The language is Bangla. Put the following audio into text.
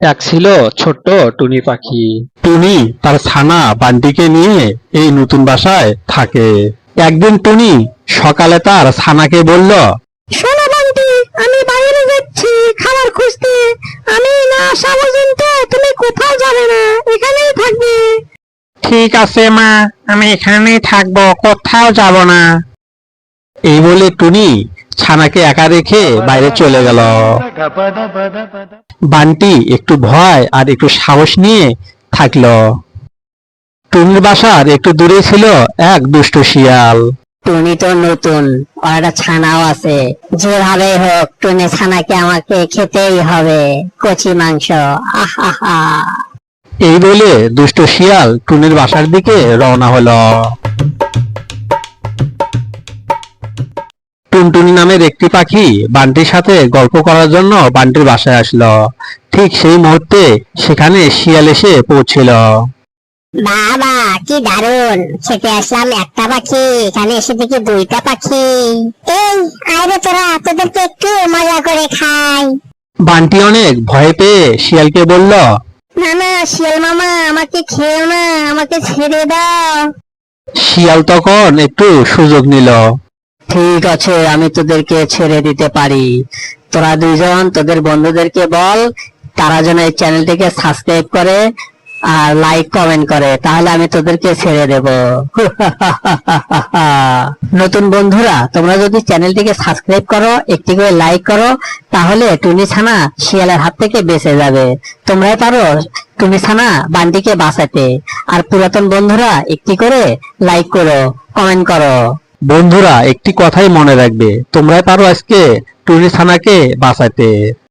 এক ছিল ছোট্ট টুনি পাখি। টুনি তার ছানা বান্টিকে নিয়ে এই নতুন বাসায় থাকে। একদিন টুনি সকালে তার ছানাকে বলল, শোনো বান্টি, আমি বাইরে যাচ্ছি খাবার খুঁজতে। আমি না আসা পর্যন্ত তুমি কোথাও যাবে না, এখানেই থাকবে। ঠিক আছে মা, আমি এখানেই থাকবো, কোথাও যাব না। এই বলে টুনি ছানাকে একা রেখে বাইরে চলে গেল। বান্টি একটু ভয় আর একটু সাহস নিয়ে থাকলো। টুনির বাসার একটু দূরে ছিল এক দুষ্ট শিয়াল। টুনি তো নতুন, ওর একটা ছানাও আছে। যেভাবে হোক টুনি ছানাকে আমাকে খেতেই হবে, কচি মাংস। আহা। এই বলে দুষ্ট শিয়াল টুনির বাসার দিকে রওনা হলো। টুনটুনি নামের একটি পাখি বান্টির সাথে গল্প করার জন্য বান্টির বাসায় আসলো। ঠিক সেই মুহূর্তে সেখানে শিয়াল এসে পৌঁছিল। বাবা কি দারুন, খেতে আসলাম একটা পাখি, এখানে এসে দেখি দুইটা পাখি। এই আরে তোরা, তোদেরকে একটু মজা করে খাই। বান্টি অনেক ভয় পেয়ে শিয়ালকে বলল, না না শিয়াল মামা, আমাকে খেও না, আমাকে ছেড়ে দাও। শিয়াল তখন একটু সুযোগ নিল। ঠিক আছে, আমি তোদেরকে ছেড়ে দিতে পারি। তোরা দুইজন তোদের বন্ধুদেরকে বল, তারা যেন এই চ্যানেলটিকে সাবস্ক্রাইব করে আর লাইক কমেন্ট করে, তাহলে আমি তোদেরকে ছেড়ে দেব। নতুন বন্ধুরা, তোমরা যদি চ্যানেলটিকে সাবস্ক্রাইব করো, একটি করে লাইক করো, তাহলে টুনি ছানা শিয়ালের হাত থেকে বেঁচে যাবে। তোমরাই পারো টুনি ছানা বান্টিকে বাঁচাতে। আর পুরাতন বন্ধুরা একটি করে লাইক করো, কমেন্ট করো। বন্ধুরা একটি কথাই মনে রাখবে, তোমরাই পারো আজকে টুনি ছানাকে বাঁচাতে।